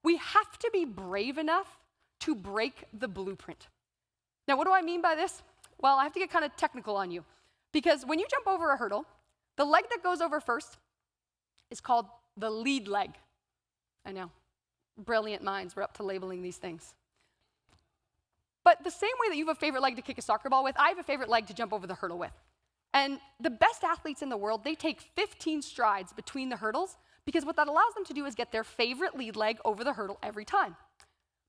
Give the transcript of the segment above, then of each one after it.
we have to be brave enough to break the blueprint. Now, what do I mean by this? Well, I have to get kind of technical on you. Because when you jump over a hurdle, the leg that goes over first is called the lead leg. I know, brilliant minds, we're up to labeling these things. But the same way that you have a favorite leg to kick a soccer ball with, I have a favorite leg to jump over the hurdle with. And the best athletes in the world, they take 15 strides between the hurdles, because what that allows them to do is get their favorite lead leg over the hurdle every time.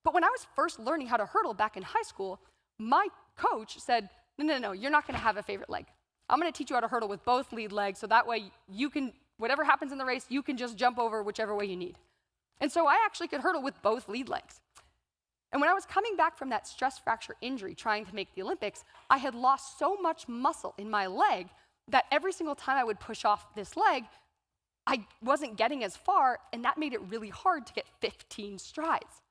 But when I was first learning how to hurdle back in high school, my coach said, no, you're not gonna have a favorite leg. I'm gonna teach you how to hurdle with both lead legs, so that way you can, whatever happens in the race, you can just jump over whichever way you need. And so I actually could hurdle with both lead legs. And when I was coming back from that stress fracture injury trying to make the Olympics, I had lost so much muscle in my leg that every single time I would push off this leg, I wasn't getting as far, and that made it really hard to get 15 strides.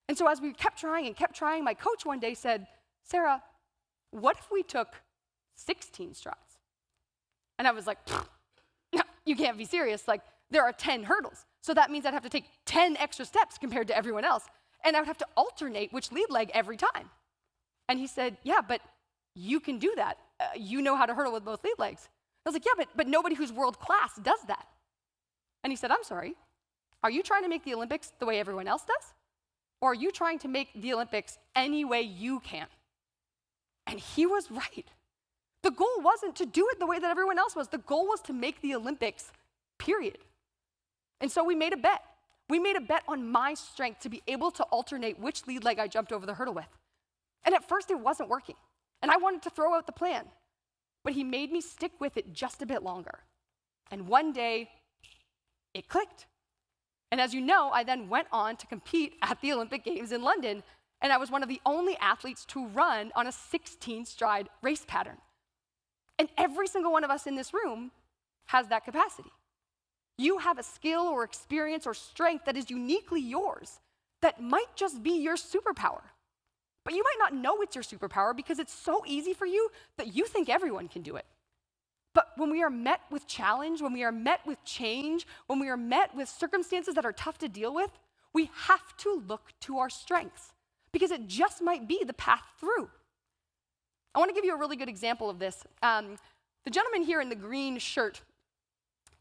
And so as we kept trying, my coach one day said, Sarah, what if we took 16 strides? And I was like, no, you can't be serious. Like, there are 10 hurdles. So that means I'd have to take 10 extra steps compared to everyone else. And I would have to alternate which lead leg every time. And he said, yeah, but you can do that. You know how to hurdle with both lead legs. I was like, yeah, but nobody who's world class does that. And he said, I'm sorry, are you trying to make the Olympics the way everyone else does? Or are you trying to make the Olympics any way you can? And he was right. The goal wasn't to do it the way that everyone else was. The goal was to make the Olympics, period. And so we made a bet. We made a bet on my strength to be able to alternate which lead leg I jumped over the hurdle with. And at first it wasn't working. And I wanted to throw out the plan. But he made me stick with it just a bit longer. And one day, it clicked. And as you know, I then went on to compete at the Olympic Games in London, and I was one of the only athletes to run on a 16-stride race pattern. And every single one of us in this room has that capacity. You have a skill or experience or strength that is uniquely yours that might just be your superpower. But you might not know it's your superpower because it's so easy for you that you think everyone can do it. But when we are met with challenge, when we are met with change, when we are met with circumstances that are tough to deal with, we have to look to our strengths because it just might be the path through. I want to give you a really good example of this. The gentleman here in the green shirt,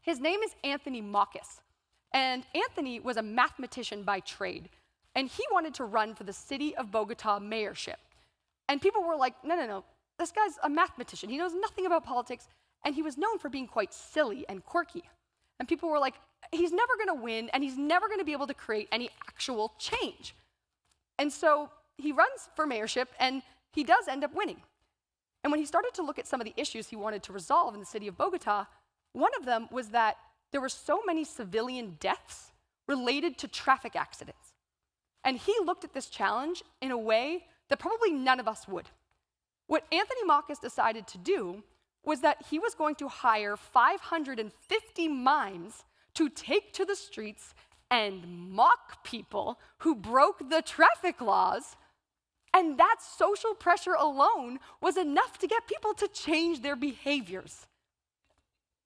his name is Anthony Mockus. And Anthony was a mathematician by trade. And he wanted to run for the city of Bogota mayorship. And people were like, no, this guy's a mathematician. He knows nothing about politics. And he was known for being quite silly and quirky. And people were like, he's never going to win, and he's never going to be able to create any actual change. And so he runs for mayorship, and he does end up winning. And when he started to look at some of the issues he wanted to resolve in the city of Bogota, one of them was that there were so many civilian deaths related to traffic accidents. And he looked at this challenge in a way that probably none of us would. What Anthony Mockus decided to do was that he was going to hire 550 mimes to take to the streets and mock people who broke the traffic laws. And that social pressure alone was enough to get people to change their behaviors.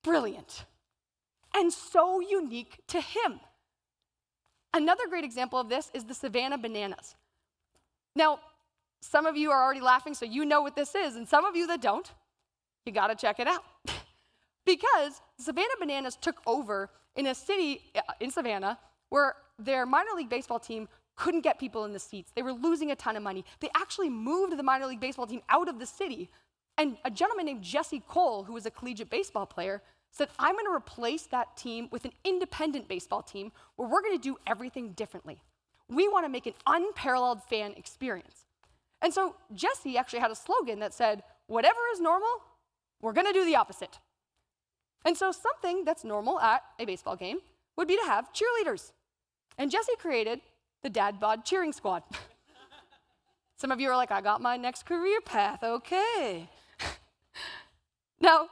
Brilliant. And so unique to him. Another great example of this is the Savannah Bananas. Now, some of you are already laughing, so you know what this is, and some of you that don't, you gotta check it out. Because Savannah Bananas took over in a city in Savannah where their minor league baseball team couldn't get people in the seats. They were losing a ton of money. They actually moved the minor league baseball team out of the city. And a gentleman named Jesse Cole, who was a collegiate baseball player, said, I'm gonna replace that team with an independent baseball team where we're gonna do everything differently. We wanna make an unparalleled fan experience. And so Jesse actually had a slogan that said, whatever is normal, we're gonna do the opposite. And so something that's normal at a baseball game would be to have cheerleaders. And Jesse created the Dad Bod Cheering Squad. Some of you are like, I got my next career path, okay. Now,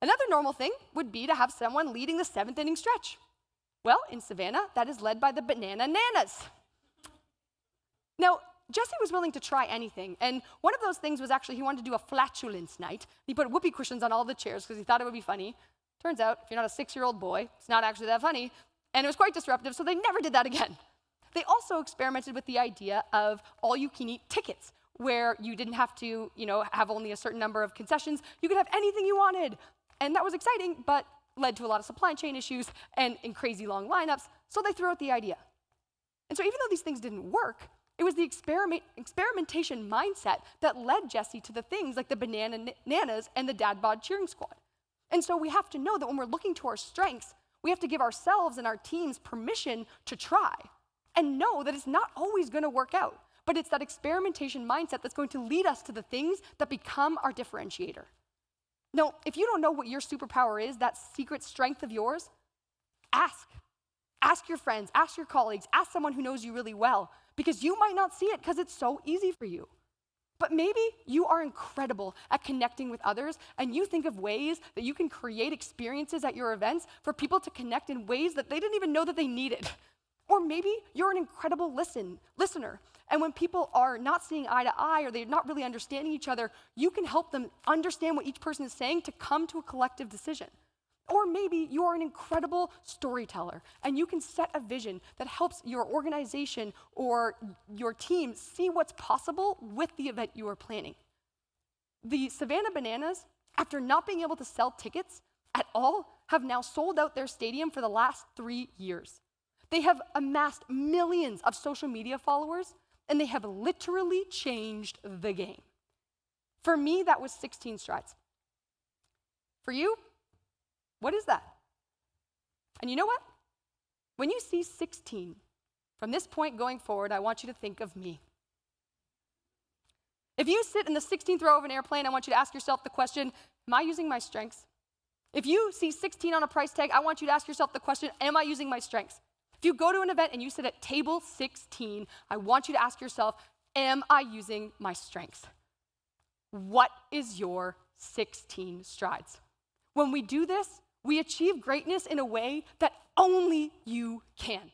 another normal thing would be to have someone leading the 7th inning stretch. Well, in Savannah, that is led by the Banana Nanas. Now, Jesse was willing to try anything, and one of those things was actually he wanted to do a flatulence night. He put whoopee cushions on all the chairs because he thought it would be funny. Turns out, if you're not a 6-year-old boy, it's not actually that funny, and it was quite disruptive, so they never did that again. They also experimented with the idea of all-you-can-eat tickets, where you didn't have to, have only a certain number of concessions. You could have anything you wanted. And that was exciting, but led to a lot of supply chain issues and in crazy long lineups, so they threw out the idea. And so even though these things didn't work, it was the experimentation mindset that led Jesse to the things like the banana nanas and the dad bod cheering squad. And so we have to know that when we're looking to our strengths, we have to give ourselves and our teams permission to try and know that it's not always going to work out, but it's that experimentation mindset that's going to lead us to the things that become our differentiator. Now, if you don't know what your superpower is, that secret strength of yours, ask. Ask your friends, ask your colleagues, ask someone who knows you really well, because you might not see it because it's so easy for you. But maybe you are incredible at connecting with others, and you think of ways that you can create experiences at your events for people to connect in ways that they didn't even know that they needed. Or maybe you're an incredible listener, and when people are not seeing eye to eye or they're not really understanding each other, you can help them understand what each person is saying to come to a collective decision. Or maybe you're an incredible storyteller, and you can set a vision that helps your organization or your team see what's possible with the event you are planning. The Savannah Bananas, after not being able to sell tickets at all, have now sold out their stadium for the last 3 years. They have amassed millions of social media followers, and they have literally changed the game. For me, that was 16 strides. For you, what is that? And you know what? When you see 16, from this point going forward, I want you to think of me. If you sit in the 16th row of an airplane, I want you to ask yourself the question, am I using my strengths? If you see 16 on a price tag, I want you to ask yourself the question, am I using my strengths? If you go to an event and you sit at table 16, I want you to ask yourself, am I using my strengths? What is your 16 strides? When we do this, we achieve greatness in a way that only you can.